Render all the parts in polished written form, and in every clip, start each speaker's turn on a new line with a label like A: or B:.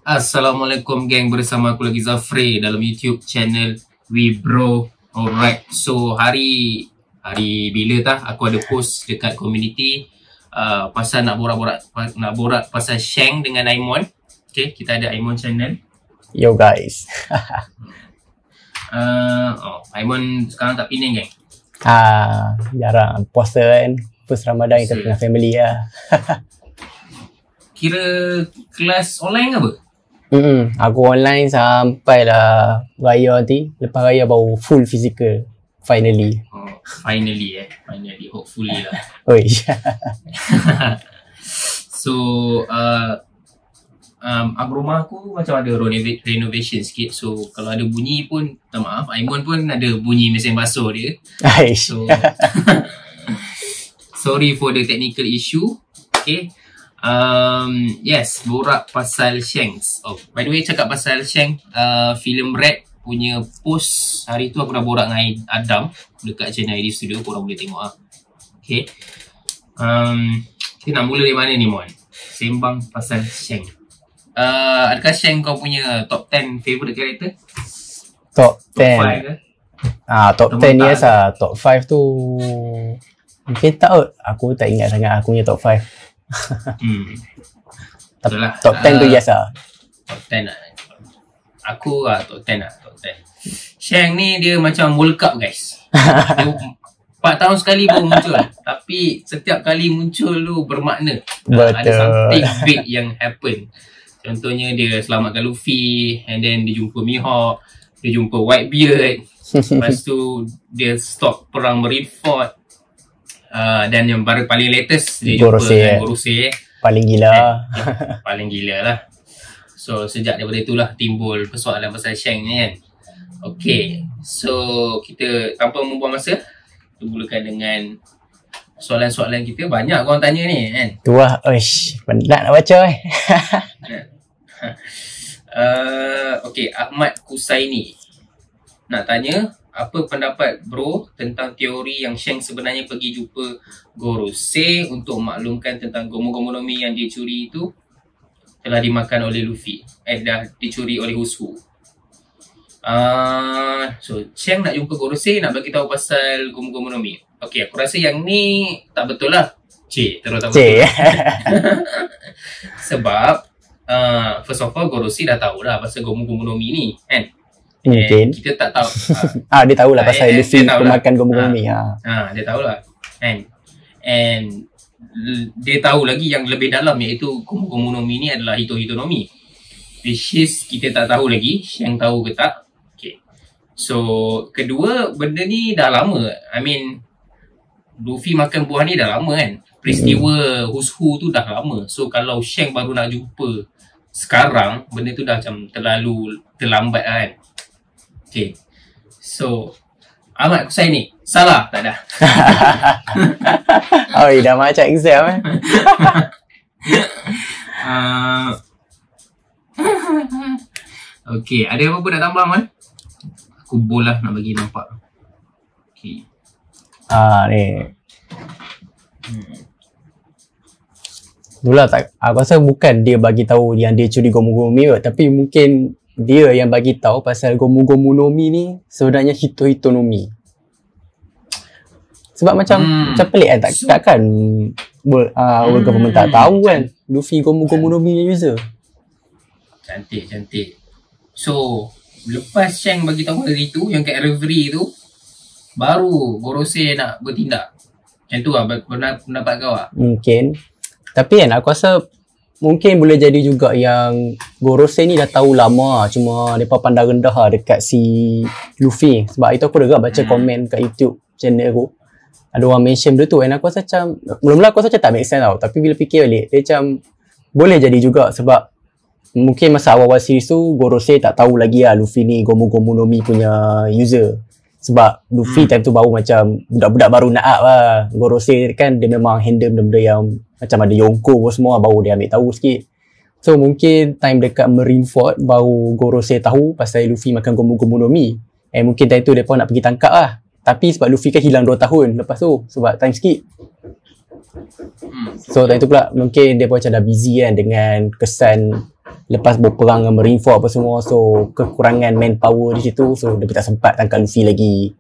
A: Assalamualaikum geng, bersama aku lagi Zafri dalam YouTube channel WeBro. Alright, so hari bila tah aku ada post dekat community pasal nak borak pasal Sheng dengan Aimon. Okay, kita ada Aimon channel.
B: Yo guys.
A: Aimon sekarang tak pining geng.
B: Jarang puasa kan. First Ramadan kita dengan family lah.
A: Kira kelas online ke apa?
B: Aku online sampai lah raya nanti. Lepas raya baru full physical. Finally.
A: Finally, hopefully lah.
B: Oi.
A: So rumah aku macam ada renovation sikit. So kalau ada bunyi pun minta maaf. Aimon pun ada bunyi mesin basuh dia. So sorry for the technical issue. Okay. Yes, borak pasal Sheng. By the way, cakap pasal Sheng, filem Red punya post hari tu aku dah borak dengan Adam dekat channel ID Studio, korang boleh tengok lah. Okay. Kita nak mula dari mana ni Mon? Sembang pasal Sheng. Adakah Sheng kau punya top 10 favourite character?
B: Top 10
A: 5 ke?
B: top 10 yes lah. Top 5 tu mungkin tak kot. Aku tak ingat sangat aku punya top 5. Top 10 tu yes lah.
A: Top 10 lah. Aku top 10 lah. Top 10. Sheng ni dia macam World Cup guys. Dia 4 tahun sekali baru muncul. Tapi setiap kali muncul tu bermakna. Ada something big yang happen. Contohnya dia selamatkan Luffy, and then dia jumpa Mihawk, dia jumpa Whitebeard. Lepas tu dia stop perang Marineford. Dan yang baru paling latest dia jumpa Gorosei.
B: Paling gila.
A: Paling gila lah. So sejak daripada itulah timbul persoalan pasal Sheng ni kan. Okay, so kita tanpa membuang masa, kita mulakan dengan soalan-soalan kita. Banyak korang tanya ni kan.
B: Tu lah, penat nak baca
A: Okay, Ahmad Kusaini nak tanya, apa pendapat bro tentang teori yang Sheng sebenarnya pergi jumpa Gorosei untuk maklumkan tentang Gomu-Gomu no Mi yang dia curi itu telah dimakan oleh Luffy, dah dicuri oleh Usopp. So Sheng nak jumpa Gorosei, nak bagi tahu pasal Gomu-Gomu no Mi. Okay, aku rasa yang ni tak betul lah. Terus tak betul. Sebab first of all, Gorosei dah tahu dah pasal Gomu-Gomu no Mi ni kan.
B: Mungkin
A: kita tak tahu.
B: dia tahulah pasal Luffy pemakan Gomu-Gomu Mi.
A: Dia tahulah kan. And dia tahu lagi yang lebih dalam, iaitu Gomu-Gomu no Mi ni adalah Hito-Hito no Mi, which is kita tak tahu lagi Sheng tahu ke tak. Okay. So kedua, benda ni dah lama. I mean, Luffy makan buah ni dah lama kan. Peristiwa Usopp tu dah lama. So kalau Sheng baru nak jumpa sekarang, benda tu dah macam terlalu terlambat kan. Okay. So Ahmad Kusaini salah tak dah?
B: Dah macam exam
A: Okay, ada apa-apa nak tambah Man? Aku bola nak bagi nampak. Okay.
B: Ni Itulah tak, aku rasa bukan dia bagi tahu yang dia curi Gomu-Gomu Mi, tapi mungkin dia yang bagi tahu pasal Gomu-Gomu no Mi ni sebenarnya Hito-Hito no Mi. Sebab macam pelik kan, takkan world government tak tahu kan Luffy Gomu-Gomu no Mi user.
A: Cantik. So lepas Sheng bagi tahu hari tu, yang kat Reverie tu, baru Gorosei nak bertindak. Macam tu lah pendapat kau lah?
B: Mungkin. Tapi kan aku rasa mungkin boleh jadi juga yang Gorosei ni dah tahu lama, cuma mereka pandang rendah lah dekat si Luffy. Sebab itu aku juga baca komen kat YouTube channel aku, ada orang mention benda tu, and aku rasa macam mula-mula aku rasa macam tak make sense tau. Tapi bila fikir balik, dia macam boleh jadi juga. Sebab mungkin masa awal-awal series tu Gorosei tak tahu lagi lah Luffy ni Gomu-Gomu no Mi punya user. Sebab Luffy time tu baru macam budak-budak baru nak up lah. Gorosei kan dia memang handle benda-benda yang macam ada Yonko semua, baru dia ambil tahu sikit. So mungkin time dekat Marineford baru Gorosei tahu pasal Luffy makan Gomu-Gomu no Mi. Mungkin time tu mereka nak pergi tangkap lah. Tapi sebab Luffy kan hilang 2 tahun lepas tu sebab time skip. So time tu pula mungkin dia pun macam dah busy kan dengan kesan lepas berperang dengan Marineford apa semua, so kekurangan manpower di situ, so dia tak sempat tangkap Luffy lagi.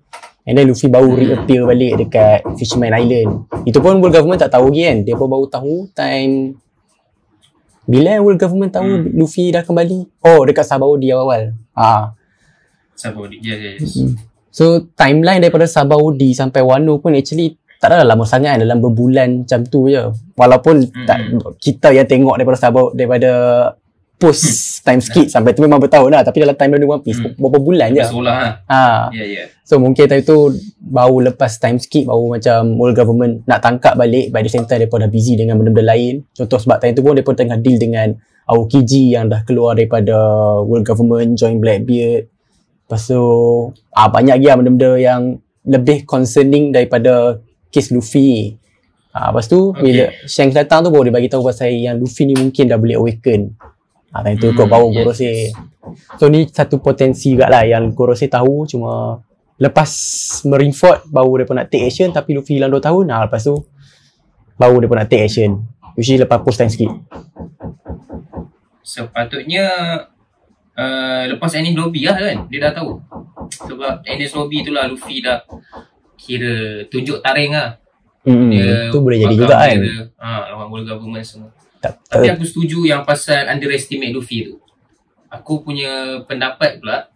B: And then Luffy baru reappear balik dekat Fisherman Island. Itu pun world government tak tahu lagi kan. Dia pun baru tahu time bila world government tahu Luffy dah kembali. Oh, dekat Sabaody awal.
A: Sabaody. Yes.
B: So timeline daripada Sabaody sampai Wano pun actually tak adalah lama sangat kan, dalam berbulan macam tu je. Walaupun kita yang tengok daripada post time skip sampai tu memang bertahun lah, tapi dalam timeline One Piece berapa bulan je.
A: Seolah
B: So mungkin time tu baru lepas time skip, baru macam world government nak tangkap balik, by the same time mereka dah busy dengan benda-benda lain. Contoh sebab time tu pun mereka tengah deal dengan Aokiji yang dah keluar daripada world government, join Blackbeard. Lepas tu banyak lagi lah benda-benda yang lebih concerning daripada case Luffy. Lepas tu bila Shanks datang tu baru dia bagi tahu pasal yang Luffy ni mungkin dah boleh awaken. Time tu kau baru Gorosei. So ni satu potensi juga lah yang Gorosei tahu, cuma lepas Marineford baru dia pun nak take action, tapi Luffy hilang 2 tahun. Lepas tu baru dia pun nak take action, usually lepas post time skip.
A: Sepatutnya lepas Enies Lobby lah kan, dia dah tahu. Sebab Enies Lobby tu lah Luffy dah kira tunjuk taring lah.
B: Tu boleh jadi juga kan.
A: Lawan world government semua. Tapi aku setuju yang pasal underestimate Luffy tu. Aku punya pendapat pula,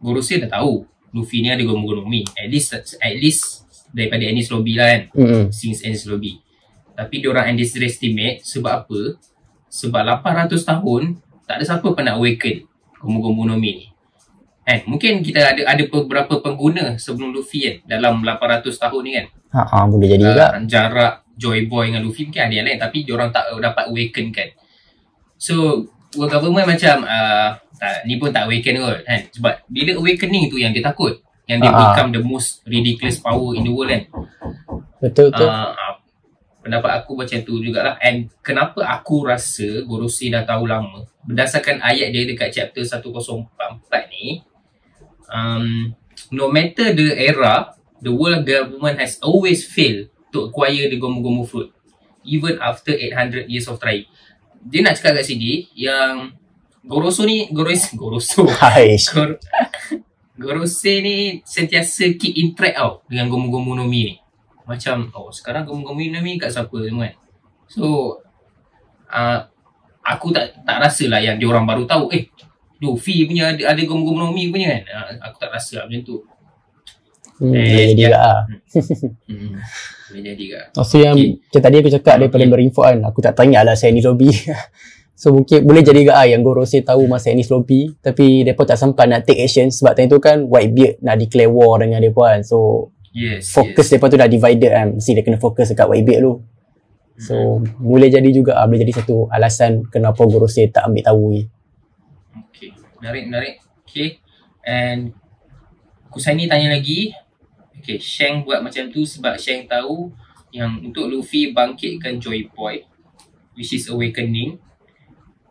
A: Gorosei dah tahu Luffy ni ada Gomu Gomu Mi. At least daripada Enies Lobby lah kan. Since Enies Lobby. Tapi diorang underestimate sebab apa? Sebab 800 tahun tak ada siapa pun nak awaken Gomu Gomu no Mi ni. Mungkin kita ada beberapa pengguna sebelum Luffy kan, dalam 800 tahun ni kan.
B: Boleh jadi juga.
A: Jarak Joy Boy dengan Luffy mungkin ada yang lain, tapi diorang tak dapat awaken kan. So world government macam ni pun tak awaken kot kan. Sebab bila awakening tu yang dia takut, yang dia become the most ridiculous power in the world kan.
B: Betul.
A: Pendapat aku macam tu jugalah. And kenapa aku rasa Gorosei dah tahu lama, berdasarkan ayat dia dekat chapter 1044 ni, no matter the era, the world government has always failed to acquire the Gomu Gomu fruit, even after 800 years of trying. Dia nak cakap kat sini yang Gorosei ni sentiasa keep in track tau dengan Gomu Gomu no Mi ni. Macam sekarang Gomu Gomu no Mi kat siapa semua kan. So aku tak rasalah yang diorang baru tahu Luffy punya ada Gomu Gomu no Mi punya kan. Aku tak rasa lah macam tu.
B: Boleh jadi lah.
A: Boleh jadi ke.
B: So yang tadi aku cakap daripada Marineford kan, aku tak tanya lah saya Enies Lobby. So mungkin boleh jadi ke yang Gorosei tahu masa Enies Lobby, tapi mereka tak sempat nak take action sebab time tu kan Whitebeard nak declare war dengan mereka kan. So fokus mereka tu dah divided kan, mesti dia kena fokus dekat Whitebeard tu. So boleh jadi juga, boleh jadi satu alasan kenapa Gorosei tak ambil tahu ni.
A: Okay, menarik. Okay, and Kusaini tanya lagi. Okay, Shanks buat macam tu sebab Shanks tahu yang untuk Luffy bangkitkan Joy Boy, which is awakening,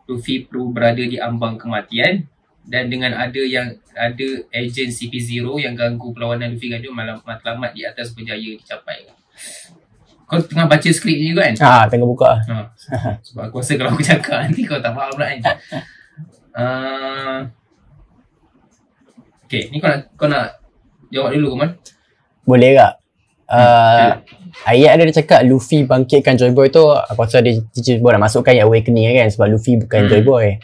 A: Luffy perlu berada di ambang kematian, dan dengan ada agent CP0 yang ganggu perlawanan Luffy gaduh, matlamat di atas berjaya dicapai. Kau tengah baca skrip ni juga kan?
B: Tengah buka.
A: Sebab aku rasa kalau aku cakap nanti kau tak faham pula kan. Okay, ni kau nak jawab dulu Kuman?
B: Boleh tak? Ayat dia cakap Luffy bangkitkan Joy Boy tu, aku rasa dia nak masukkan yang awakening kan, sebab Luffy bukan Joy Boy.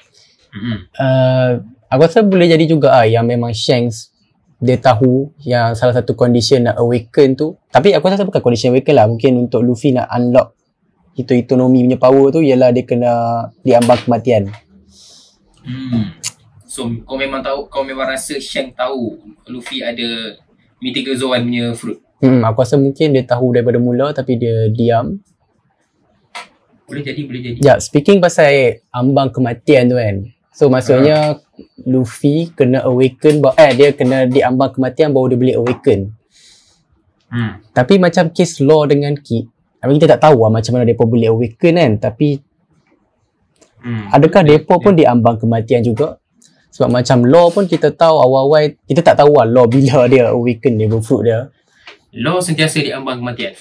B: Aku rasa boleh jadi juga yang memang Shanks dia tahu yang salah satu condition nak awaken tu, tapi aku rasa bukan condition awaken lah, mungkin untuk Luffy nak unlock Hitonomi punya power tu ialah dia kena diambang kematian.
A: So kau memang rasa Shanks tahu Luffy ada Mythical Zoan punya fruit.
B: Aku rasa mungkin dia tahu daripada mula tapi dia diam.
A: Boleh jadi.
B: Ya, speaking pasal ambang kematian tu kan. So maksudnya Luffy kena awaken, dia kena diambang kematian baru dia boleh awaken. Tapi macam case Law dengan Kid, kita tak tahu macam mana mereka boleh awaken kan. Tapi adakah mereka pun diambang kematian juga? Sebab macam Law pun kita tahu awal-awal, kita tak tahu lah Law bila dia awaken dia berfruit dia.
A: Law sentiasa diambang kematian.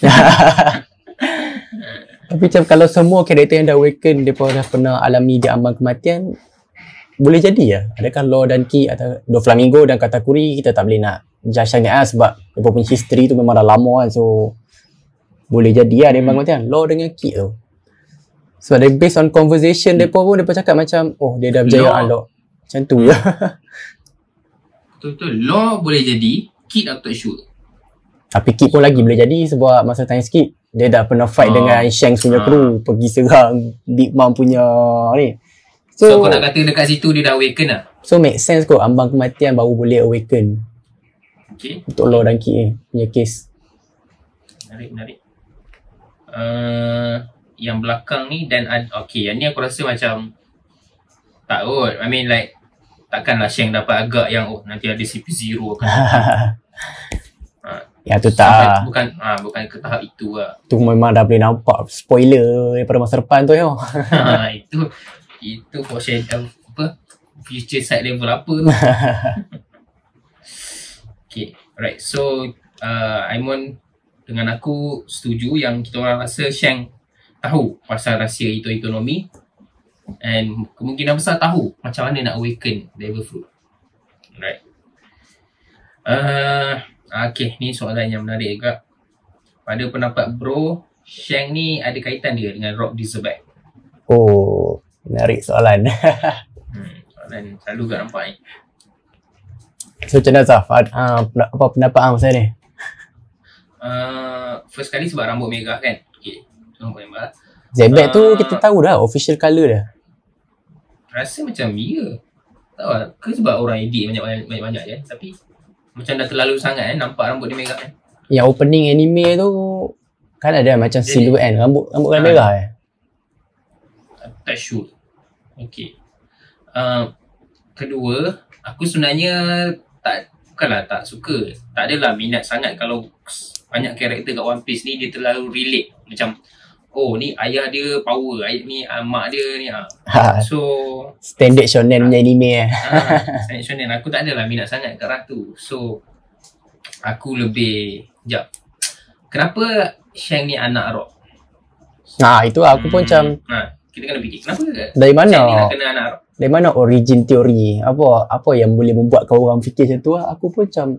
B: Tapi macam kalau semua karakter yang dah awaken dia dah pernah alami di ambang kematian, boleh jadi ya. Adakah Law dan Ki atau Doflamingo dan Katakuri kita tak boleh nak judge sangat lah sebab dia punya history tu memang dah lama kan. So boleh jadi lah di ambang kematian. Law dengan Ki tu. Sebab dia based on conversation dia pun dia cakap macam oh dia dah berjaya unlock. Macam tu je.
A: Betul-betul. Law boleh jadi, Kid aku tak sure.
B: Tapi Kid pun lagi boleh jadi sebab masa time skip dia dah pernah fight dengan Shanks punya crew, pergi serang Big Mom punya ni.
A: So kau nak kata dekat situ dia dah awaken lah?
B: So make sense kot ambang kematian baru boleh awaken.
A: Okay.
B: Untuk Law dan Kid ni punya case.
A: Menarik. Yang belakang ni dan okay, yang ni aku rasa macam tak kot. I mean like takkanlah Shang dapat agak yang nanti ada CP0 akan
B: ya tu tak
A: bukan ke tahap itu lah.
B: Tu memang dah boleh nampak spoiler daripada masa depan tu ya.
A: Itu foreshadow apa future side level apa tu. Okay, alright. So Aimon dengan aku setuju yang kita orang rasa Shang tahu pasal rahsia Hitonomi and kemungkinan besar tahu macam mana nak awaken Devil Fruit. Alright. Okay, ni soalan yang menarik juga. Pada pendapat bro, Shang ni ada kaitan dia dengan Rock Dieselback?
B: Oh, menarik soalan.
A: Soalan selalu kat nampak ni.
B: So macam mana Zaf? Apa pendapat pasal ni?
A: First kali sebab rambut merah kan. Okay, rambut merah.
B: Zebek tu kita tahu dah official colour dah.
A: Rasa macam tak tahu lah. Ke sebab orang edit banyak-banyak je. Tapi macam dah terlalu sangat nampak rambut dia merah kan.
B: Yang opening anime tu kan ada macam siluet kan. Rambut kan merah
A: Tak sure. Okay. Kedua, aku sebenarnya bukanlah tak suka. Tak adalah minat sangat kalau banyak karakter kat One Piece ni dia terlalu relate. Macam ni ayah dia power, ni mak dia ni. So
B: standard shonen punya anime
A: standard shonen. Aku tak adalah minat sangat ke arah tu. So aku lebih kenapa Shang ni anak Rock?
B: Itu aku pun macam
A: kita kena fikir kenapa
B: dari mana
A: Shang ni nak kena anak Rock?
B: Dari mana origin teori? Apa yang boleh membuatkan orang fikir macam tu lah. Aku pun macam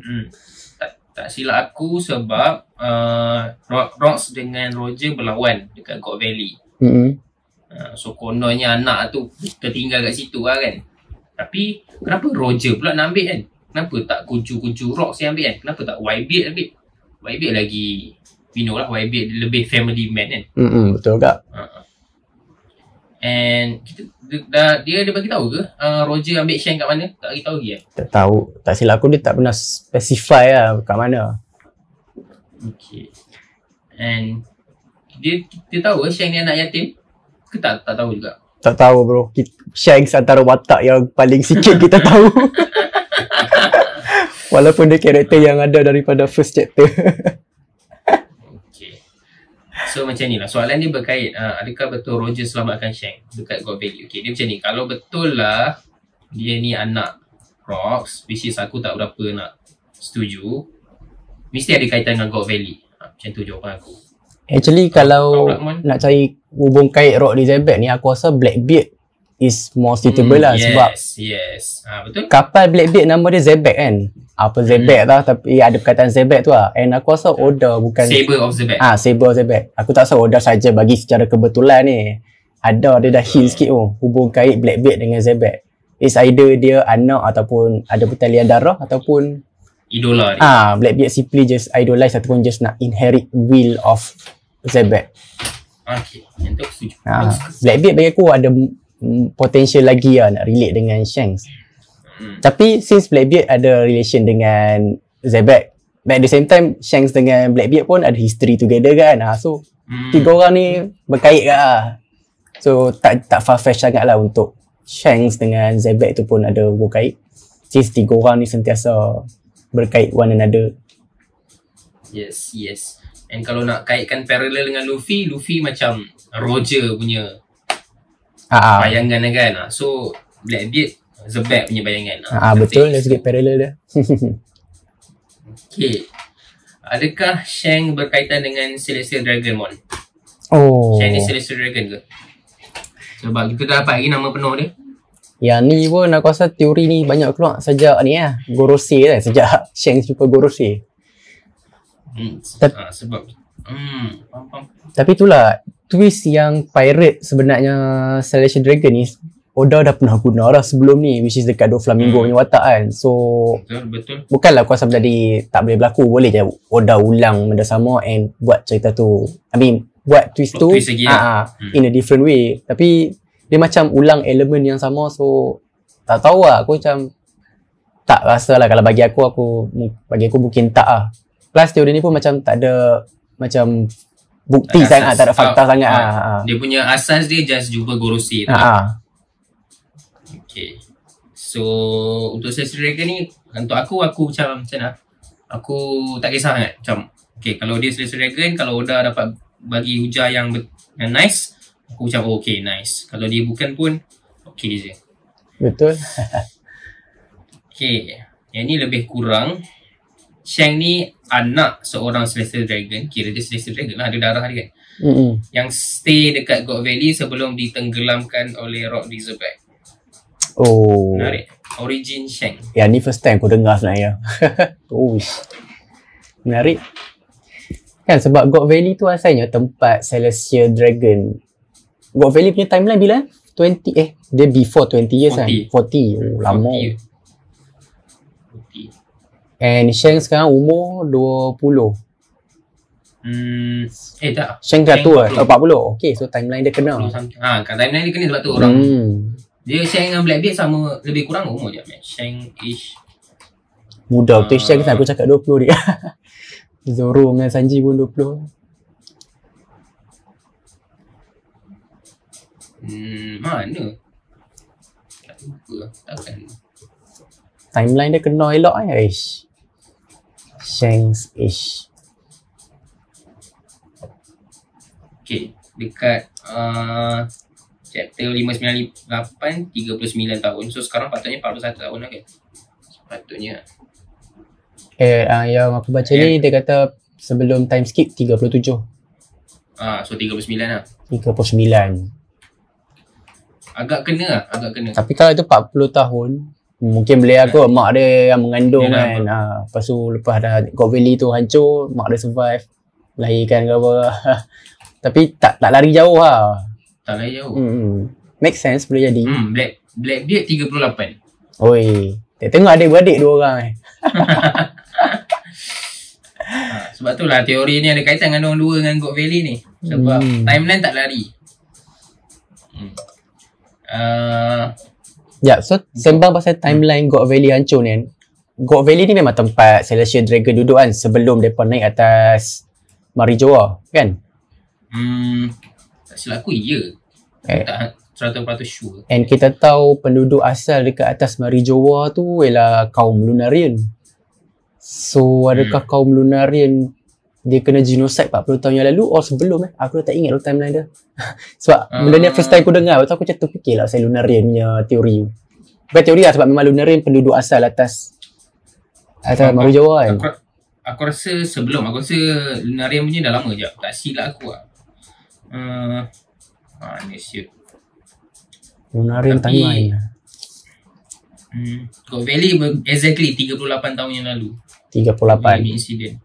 A: tak silap aku sebab Rox dengan Roger berlawan dekat God Valley. So kononnya anak tu tertinggal kat situ lah kan. Tapi kenapa Roger pula nak ambil kan? Kenapa tak kucu-kucu Rox yang ambil kan? Kenapa tak Whitebeard ambil? Whitebeard lagi lah, Whitebeard lebih family man kan.
B: Betul tak?
A: And dia bagi tahu ke Roger ambil Shang kat mana? Tak bagi tahu lagi
B: Tak tahu. Tak silap aku dia tak pernah specify lah kat mana.
A: Okay. And dia tahu ke Shang ni anak yatim? Ke tak tahu juga?
B: Tak tahu bro. Shanks antara watak yang paling sikit kita tahu. Walaupun dia karakter yang ada daripada first chapter.
A: So macam ni lah, soalan ni berkait adakah betul Roger selamatkan Shang dekat God Valley. Okay, dia macam ni, kalau betul lah dia ni anak Rox, which is aku tak berapa nak setuju, mesti ada kaitan dengan God Valley. Macam tu jawapan aku.
B: Actually kalau nak cari hubung kait Rock Dieselback ni, aku rasa Blackbeard is more suitable lah. Sebab
A: betul.
B: kapal Blackbeard nama dia Zebek kan. Apa Zebek lah, tapi ada perkataan Zebek tu lah. And aku rasa Oda bukan
A: Saber of Zebek.
B: Saber of Zebek. Aku tak rasa Oda saja bagi secara kebetulan ni. Dia dah hint sikit hubung kait Blackbeard dengan Zebek. It's either dia anak ataupun ada pertalian darah ataupun
A: idola dia.
B: Blackbeard simply just idolize ataupun just nak inherit will of Zebek.
A: Okay, yang tu aku setuju.
B: Blackbeard bagi aku ada potential lagi lah nak relate dengan Shanks. Tapi since Blackbeard ada relation dengan Zebek, but at the same time Shanks dengan Blackbeard pun ada history together kan. So tiga orang ni berkait ke So tak far-fetched sangat lah untuk Shanks dengan Zebek tu pun ada berkait. Since tiga orang ni sentiasa berkait one another.
A: Yes. And kalau nak kaitkan parallel dengan Luffy macam Roger punya bayangan kan. So Blackbeard Zebek punya bayangan.
B: Betul, ada sikit parallel dia.
A: Okay. Adakah Shang berkaitan dengan Celestial Dragonmon?
B: Oh.
A: Shang ni Celestial Dragon ke? Sebab kita dah dapat lagi nama penuh dia.
B: Yang ni pun aku rasa teori ni banyak keluar sejak ni lah. Gorosei kan. Sejak Shang jumpa Gorosei.
A: Sebab faham.
B: Tapi itulah twist yang pirate sebenarnya Celestial Dragon ni Oda dah pernah guna dah sebelum ni, which is dekat Doflamingo punya watak kan. So
A: Betul.
B: bukanlah aku rasa benda ni tak boleh berlaku, boleh je Oda ulang benda sama and buat cerita tu, I mean buat twist tu
A: twist lagi
B: in a different way. Tapi dia macam ulang elemen yang sama. So tak tahu lah, aku macam tak rasa lah. Kalau bagi aku mungkin tak lah. Plus teori ni pun macam tak ada macam bukti sangat, tak ada fakta sangat
A: Dia punya asas dia just jumpa Gorosei tu. Okay. So untuk Celestial Dragon ni, untuk aku macam mana? Aku tak kisah sangat. Macam okay, kalau dia Celestial Dragon, kalau Oda dapat bagi hujah yang nice, aku macam okay, nice. Kalau dia bukan pun okay je.
B: Betul.
A: Okay, yang ni lebih kurang Shang ni anak seorang Celestial Dragon. Kira dia Celestial Dragon lah, ada darah dia kan. Yang stay dekat God Valley sebelum ditenggelamkan oleh Rock Razorback.
B: Oh.
A: Menarik. Origin Shang.
B: Yang ni first time aku dengar sebenarnya. Menarik. Kan sebab God Valley tu asalnya tempat Celestial Dragon. God Valley punya timeline bila? 20 dia before 20 years
A: 40.
B: kan? 40. Lama.
A: 40.
B: And Shang sekarang umur 20.
A: Tak.
B: Shang dah tua 40. Okay, so timeline dia kena.
A: Kat timeline dia kena sebab tu orang. Dia Shang dengan Blackbeard sama lebih kurang umur je. Shang-ish.
B: Muda betul Shang kan, aku cakap 20 dia. Zoro dengan Sanji pun 20.
A: Mana? Tak lupa. Takkan.
B: Timeline dia kena elok kan. Shang-ish.
A: Okay. Dekat chapter 598, 39 tahun. So sekarang patutnya 41 tahun lah kan. Sepatutnya.
B: Yang aku baca ni dia kata sebelum time skip 37.
A: So 39 lah.
B: 39.
A: Agak kena lah.
B: Tapi kalau itu 40 tahun, mungkin boleh aku mak dia yang mengandung kan. Lepas tu lepas dah God Valley tu hancur, mak dia survive. Lahirkan ke apa. Tapi tak lari jauh lah.
A: Tak lari jauh.
B: Make sense, boleh jadi.
A: Blackbeard 38.
B: Oi, tengok adik-beradik dua orang
A: Sebab tu lah teori ni ada kaitan dengan orang dua dengan God Valley ni. Sebab timeline tak lari.
B: So sembang pasal timeline God Valley hancur ni kan. God Valley ni memang tempat Celestial Dragon duduk kan sebelum mereka naik atas Marijoa kan?
A: Tak silap aku tak 100% sure.
B: And kita tahu penduduk asal dekat atas Marijoa tu ialah kaum Lunarian. So adakah kaum Lunarian dia kena genocide 40 tahun yang lalu or sebelum Aku dah tak ingat tu timeline dia. Sebab benda ni first time aku dengar, lepas tu aku macam terfikir lah pasal Lunarian punya teori. Bukan teori lah, sebab memang Lunarian penduduk asal atas Marijoa kan.
A: Aku rasa sebelum, aku rasa Lunarian punya dah lama je. Tak silap aku lah. Ni siut.
B: Lunarian timeline.
A: God Valley exactly 38 tahun yang lalu.
B: 38.
A: Insiden.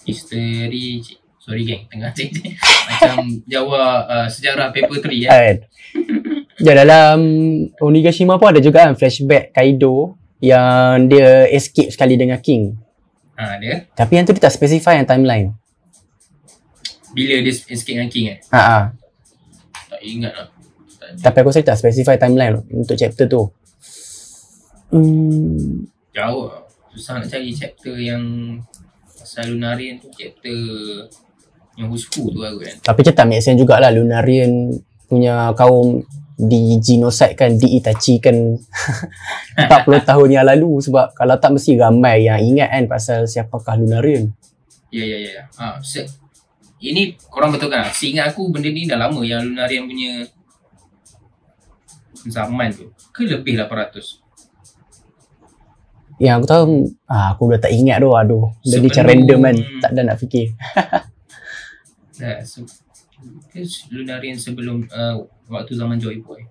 A: History. Sorry gang, tengah cek. Macam jawab sejarah paper 3
B: kan. Dalam Onigashima pun ada juga kan flashback Kaido yang dia escape sekali dengan King.
A: Ada.
B: Tapi yang tu dia tak specify yang timeline.
A: Bila dia escape dengan King Tak ingat lah.
B: Tapi aku rasa tak specify timeline untuk chapter tu.
A: Jauh lah. Susah nak cari chapter yang pasal Lunarian tu, chapter yang Husku tu lah kan.
B: Tapi kita make sense jugalah Lunarian punya kaum di genocide kan, di Itachi kan 40 tahun yang lalu. Sebab kalau tak mesti ramai yang ingat kan pasal siapakah Lunarian.
A: Ya. Ini korang betul kan? Seingat aku benda ni dah lama yang Lunarian punya zaman tu. Ke lebih 800?
B: Yang aku tahu, aku dah tak ingat tu. Aduh, jadi macam random kan. Tak ada nak fikir.
A: Lunarian sebelum waktu zaman Joy Boy.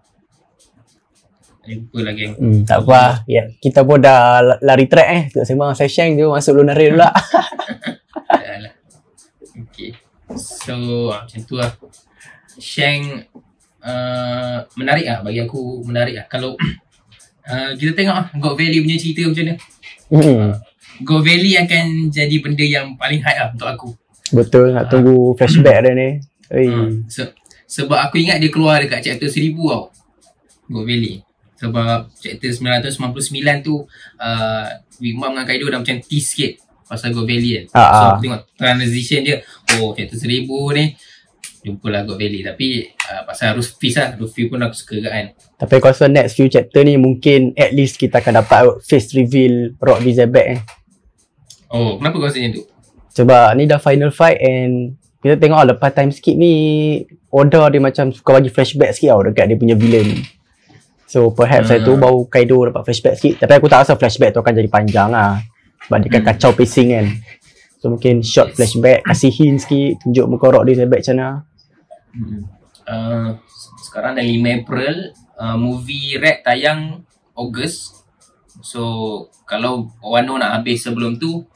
A: Lupa lagi yang
B: Tak apa. Ya, kita pun dah lari track Tengok sembang saya Sheng je masuk Lunaria pula.
A: dah lah. Okay. So macam tu lah. Sheng menarik lah. Bagi aku menarik lah. Kalau kita tengok lah God Valley punya cerita macam mana. God Valley akan jadi benda yang paling hype lah untuk aku.
B: Betul, nak tunggu flashback dia ni.
A: Sebab aku ingat dia keluar dekat chapter 1000 tau, God Valley. Sebab chapter 999 tu Big Mom dengan Kaido dah macam tease sikit pasal God Valley kan. So aku tengok transition dia, oh chapter 1000 ni jumpalah God Valley. Tapi pasal Ruffy lah, Ruffy pun aku suka kan.
B: Tapi aku rasa next few chapter ni mungkin at least kita akan dapat face reveal Rock Dizebek
A: Oh, kenapa kau rasa macam tu?
B: Sebab ni dah final fight and kita tengok lepas time skip ni Oda dia macam suka bagi flashback sikit tau dekat dia punya villain. So perhaps tu baru Kaido dapat flashback sikit. Tapi aku tak rasa flashback tu akan jadi panjang lah. Sebab dia kan kacau pacing kan. So mungkin short flashback, kasih hint sikit, tunjuk muka Rock Dizebek macam mana.
A: Sekarang dah 5 April, movie Red tayang Ogos. So kalau Wano nak habis sebelum tu,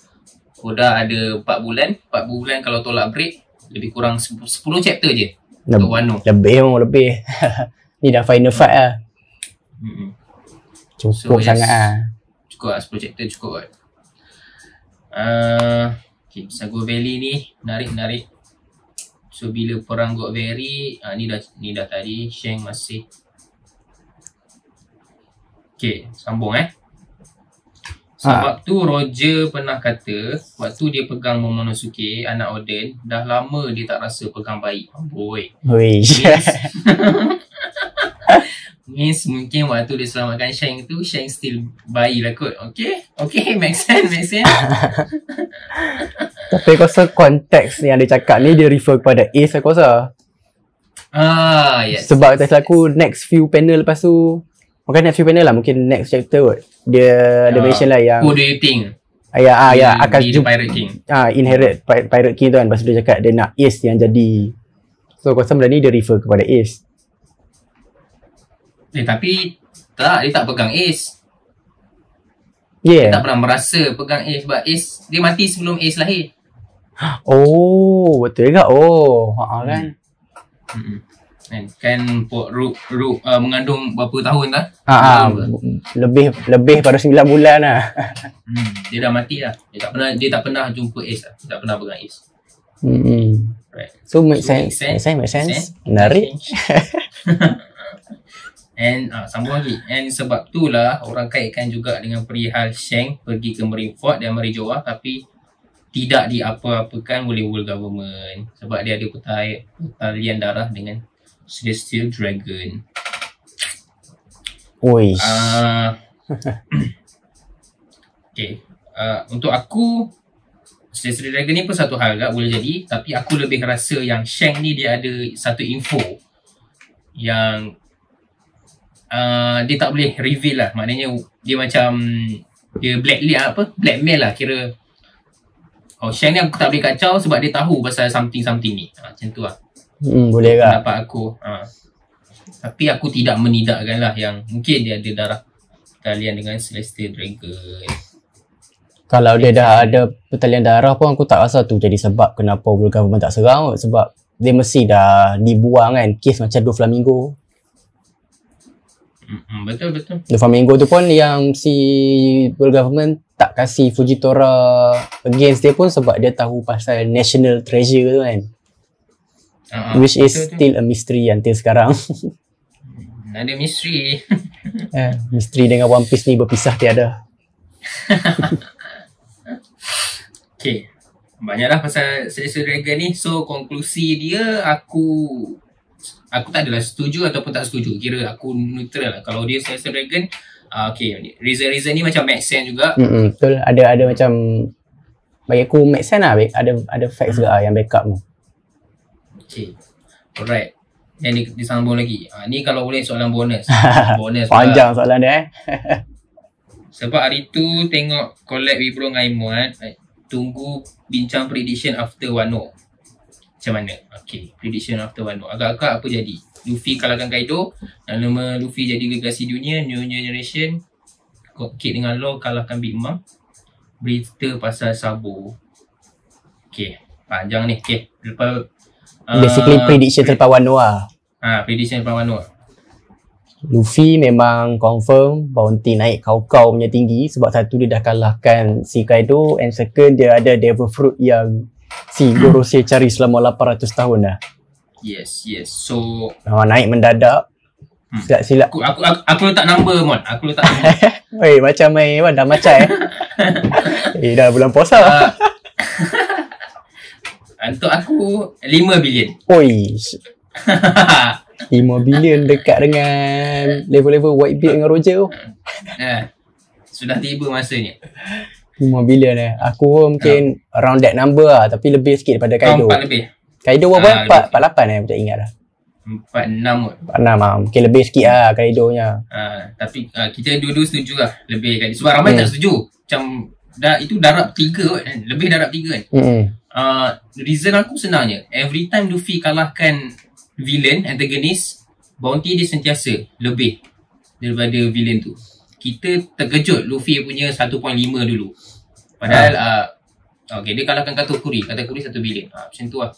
A: Oda ada 4 bulan. 4 bulan kalau tolak break, lebih kurang 10 chapter je untuk Wano.
B: Lebih Ni dah final fight lah. Cukup sangat lah.
A: Cukup lah, 10 chapter cukup lah. Okay, pasal God Valley ni menarik. So bila perang God Valley, ni dah tadi Sheng masih. Okay, sambung Sebab tu Roger pernah kata waktu dia pegang Momonosuke, anak Oden, dah lama dia tak rasa pegang bayi. Boy. Means mungkin waktu dia selamatkan Sheng tu, Sheng still bayi lah kot. Okay, make sense.
B: Tapi aku rasa konteks yang dia cakap ni dia refer kepada Ace aku rasa.
A: Yes.
B: Sebab tak salah aku next few panel lepas tu, bukan next few panel lah, mungkin next chapter kot. Dia mention lah yang
A: who do you think
B: akan
A: be the Pirate King.
B: Inherit Pirate King tu kan. Lepas tu dia cakap dia nak Ace yang jadi. So aku rasa benda ni dia refer kepada Ace.
A: Tapi dia tak pegang Ace.
B: Dia
A: tak pernah merasa pegang Ace sebab Ace dia mati sebelum Ace lahir.
B: Oh, betul juga. Kan.
A: Kan Rook mengandung berapa tahun dah?
B: Lebih pada 9 bulan lah.
A: Dia dah mati lah. Dia tak pernah jumpa Ace lah. Dia tak pernah pegang Ace. Right.
B: So make sense. Menarik.
A: And sambung lagi. And sebab tu lah orang kaitkan juga dengan perihal Sheng pergi ke Marineford dan Marijoa tapi tidak diapa-apakan oleh World Government sebab dia ada pertalian darah dengan Celestial Dragon. Okay. Untuk aku Celestial Dragon ni pun satu hal tak boleh jadi, tapi aku lebih rasa yang Sheng ni dia ada satu info yang dia tak boleh reveal lah. Maknanya dia macam dia blackmail lah kira. Sheng ni aku tak boleh kacau sebab dia tahu pasal something ni. Macam tu lah.
B: Boleh tak?
A: Pendapat aku. Tapi aku tidak menidakkan lah yang mungkin dia ada darah pertalian dengan Celestial Dragon.
B: Kalau dia dah ada pertalian darah pun aku tak rasa tu jadi sebab kenapa World Government tak serang. Sebab dia mesti dah dibuang kan. Kes macam Doflamingo.
A: Betul.
B: Doflamingo tu pun yang si World Government tak kasih Fujitora against dia pun sebab dia tahu pasal National Treasure tu kan. Which is still a mystery until sekarang.
A: Ada misteri.
B: Misteri dengan One Piece ni berpisah tiada.
A: Okay, banyaklah pasal Celestial Dragon ni. So konklusi dia aku tak adalah setuju ataupun tak setuju. Kira aku neutral lah. Kalau dia Celestial Dragon, okay, reason ni macam make sense juga.
B: Betul. Ada macam bagi aku make sense lah. Ada facts juga yang backup tu. Okay,
A: alright. Dan disambung lagi. Ni kalau boleh soalan bonus.
B: Panjang soalan dia
A: Sebab hari tu tengok collab Wibro dengan Aimuan, tunggu bincang prediction after Wano. Macam mana? Okay, prediction after Wano. Agak-agak apa jadi? Luffy kalahkan Kaido, dan nama Luffy jadi gergasi dunia, New Generation. Kid dengan Law kalahkan Big Mom. Berita pasal Sabo. Okay, panjang ni. Okay, lepas
B: Basically prediction selepas Wano lah.
A: prediction lepas Wano.
B: Luffy memang confirm bounty naik kau-kau punya tinggi sebab satu dia dah kalahkan si Kaido, and second dia ada Devil Fruit yang si Gorosei cari selama 800 tahun dah.
A: Yes. So
B: Naik mendadak. Silap.
A: Aku letak number, Mon. Aku letak number.
B: Weh, macam dah macam dah bulan puasa.
A: Untuk aku 5 bilion.
B: Oi. 5 bilion dekat dengan level-level Whitebeard dengan Roger tu.
A: Sudah tiba masanya.
B: 5 bilion Aku pun mungkin around that number lah, tapi lebih sikit daripada Kaido.
A: 4 lebih.
B: Kaido berapa? 48 tak ingat dah.
A: 46 kot.
B: 46 lah. Mungkin lebih sikit lah Kaido nya.
A: Tapi kita dua-dua setuju lah. Lebih Kaido. Sebab ramai tak setuju. Macam itu darab 3 kot kan. Lebih darab 3 kan. Reason aku senangnya, every time Luffy kalahkan villain, antagonist, bounty dia sentiasa lebih daripada villain tu. Kita terkejut Luffy punya 1.5 dulu. Padahal okay, dia kalahkan Katakuri 1 villain. Macam tu lah.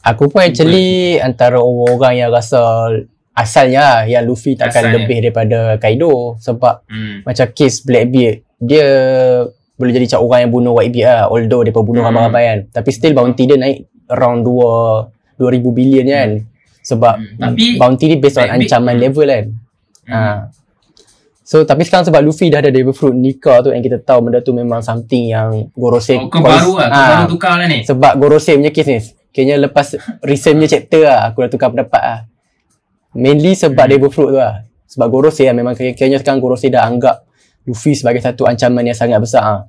B: Aku pun actually antara orang yang rasa asalnya yang Luffy takkan lebih daripada Kaido. Sebab macam case Blackbeard, dia boleh jadi macam orang yang bunuh Whitebeard lah, although dia bunuh ramai-ramai kan. Tapi still bounty dia naik around 2,000 bilion kan. Sebab bounty dia based on ancaman level kan. So tapi sekarang sebab Luffy dah ada Devil Fruit Nika tu, yang kita tahu benda tu memang something yang Gorosei
A: kau baru tukar lah ni.
B: Sebab Gorosei punya case ni kayaknya lepas recent punya chapter lah aku dah tukar pendapat lah. Mainly sebab Devil Fruit tu lah. Sebab Gorosei lah memang kayaknya sekarang Gorosei dah anggap Luffy sebagai satu ancaman yang sangat besar lah.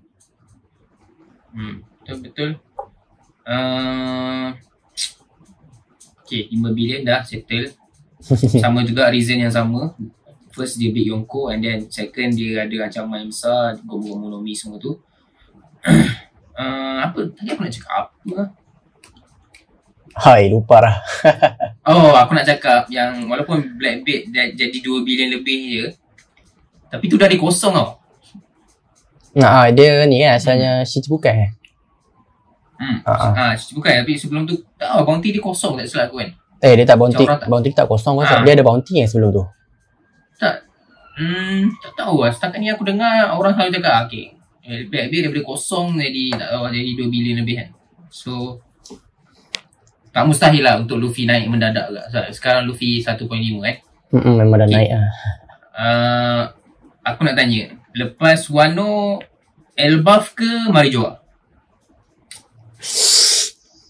A: Betul. Okay, 5 bilion dah settle. Sama juga reason yang sama. First dia Big Yonko, and then second dia ada ancaman yang besar, Gomu-Gomu-no-Mi semua tu. Apa tadi aku nak cakap apa?
B: Hai, lupa lah.
A: Aku nak cakap yang walaupun Blackbeard jadi 2 bilion lebih je, tapi tu dari kosong tau.
B: Dia ni kan asalnya Shichibukai.
A: Shichibukai, tapi sebelum tu bounty dia kosong tak silap aku kan.
B: Dia tak bounty tak kosong kan. Dia ada bounty yang sebelum tu.
A: Tak tahu lah. Setakat ni aku dengar orang selalu cakap okay, Blackbeard daripada kosong jadi 2 bilion lebih kan. So tak mustahil lah untuk Luffy naik mendadak ke. Sekarang Luffy 1.5 kan.
B: Memang dah naik lah.
A: Aku nak tanya, lepas Wano, Elbaf ke Marijoa?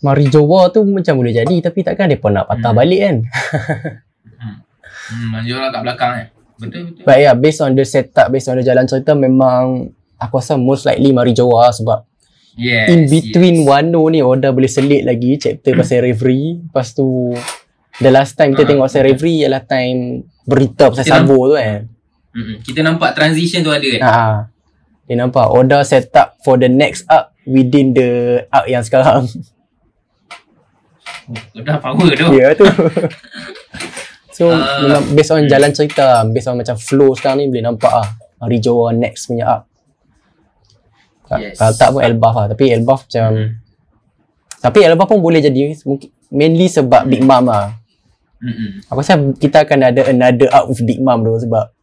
B: Marijoa tu macam boleh jadi, tapi takkan mereka nak patah balik kan.
A: Marijoa kat belakang kan. Betul.
B: But yeah, based on the setup, based on the jalan cerita, memang aku rasa most likely Marijoa sebab in between Wano ni Oda boleh selit lagi chapter pasal Reverie. Lepas tu the last time kita tengok pasal Reverie ialah time berita pasal Sabo tu kan.
A: Kita nampak transition tu ada kan.
B: Dia nampak Oda set up for the next arc within the arc yang sekarang.
A: Oda power tu.
B: Ya tu. So memang based on jalan cerita, based on macam flow sekarang ni boleh nampak Marijoa next punya arc. Kalau tak pun Elbaf lah. Tapi Elbaf macam tapi Elbaf pun boleh jadi mungkin mainly sebab Big Mom lah. Aku rasa kita akan ada another arc with Big Mom tu sebab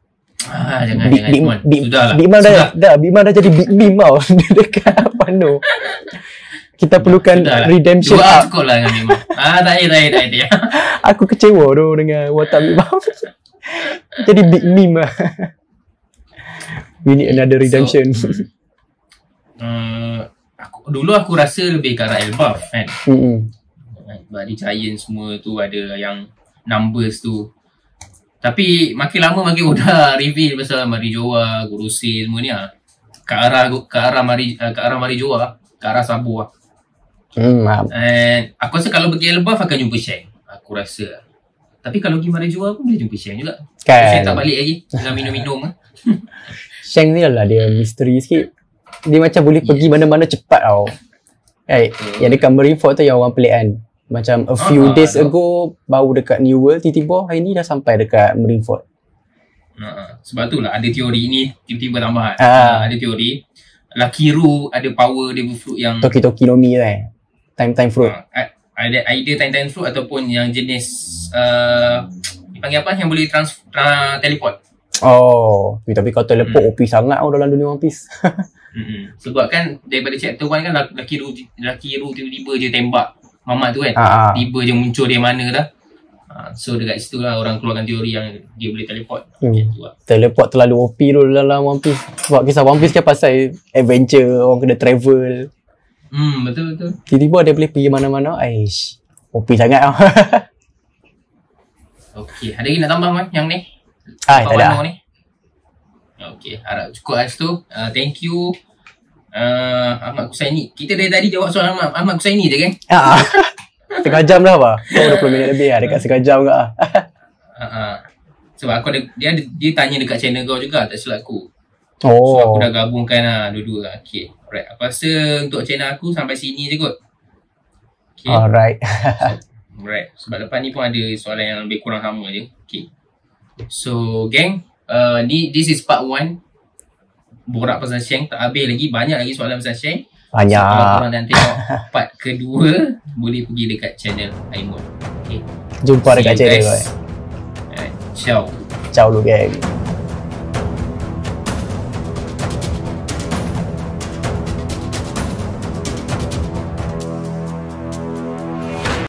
B: Big Mom dah jadi Big Mom tau. Dekat Wano. Kita perlukan redemption arc.
A: Cukup lah dengan Big Mom. Tak payah.
B: Aku kecewa tu dengan watak Big Mom. Jadi Big Meme lah. We need another redemption.
A: Dulu aku rasa lebih ke arah Elbaf kan. Body Giant semua tu ada yang numbers tu. Tapi makin lama makin udah reveal pasal Marijoa, Gorosei semua ni lah. Ke arah Marijoa, ke arah Sabo lah. And aku rasa kalau pergi Elbaf akan jumpa Shanks. Aku rasa. Tapi kalau pergi Marijoa pun boleh jumpa Shanks juga. Shanks tak balik lagi dengan minum-minum lah.
B: Shanks ni lah dia misteri sikit. Dia macam boleh pergi mana-mana cepat tau. Yang dekat Marineford tu yang orang pelik kan. Macam a few days
A: betul.
B: ago baru dekat New World, tiba-tiba hari ni dah sampai dekat Marineford.
A: Sebab tu lah ada teori ni tiba-tiba tambah ada teori Lakiru ada power devil fruit yang
B: Toki-Toki no Mi time fruit.
A: ada either time fruit ataupun yang jenis dipanggil apa yang boleh teleport.
B: Oh, tapi kau teleport OP sangat dalam dunia One Piece.
A: Sebab kan daripada chapter 1 kan Lakiru tiba-tiba je tembak Mamat tu kan. Tiba je muncul dia mana dah. So dekat situ lah orang keluarkan teori yang dia boleh teleport.
B: Teleport terlalu OP dulu dalam One Piece. Sebab kisah One Piece kan pasal adventure, orang kena travel.
A: Betul.
B: Tiba-tiba dia boleh pergi mana-mana. Aish, OP sangat lah.
A: Okay, ada lagi nak tambah Man yang ni?
B: Tak ada.
A: Ni? Okay, harap cukup kat situ. Thank you Ahmad Kusaini. Kita dari tadi jawab soalan Ahmad Kusaini je kan?
B: Setengah jam dah apa? 20 minit lebih lah. Dekat setengah jam ke lah.
A: Sebab aku ada, dia tanya dekat channel kau juga, tak silap aku.
B: Oh.
A: So aku dah gabungkan lah dua-dua. Okay, alright. Aku rasa untuk channel aku sampai sini je kot. Okay.
B: Alright.
A: Alright. Sebab lepas ni pun ada soalan yang lebih kurang sama je. Okay. So gang, this is part 1. Borak pasal Shanks tak habis lagi. Banyak lagi soalan pasal Shanks.
B: Banyak.
A: So, kalau korang nak tengok part kedua, boleh pergi dekat channel Aimon. Okay.
B: Jumpa dekat channel.
A: Ciao.
B: Ciao lu gang.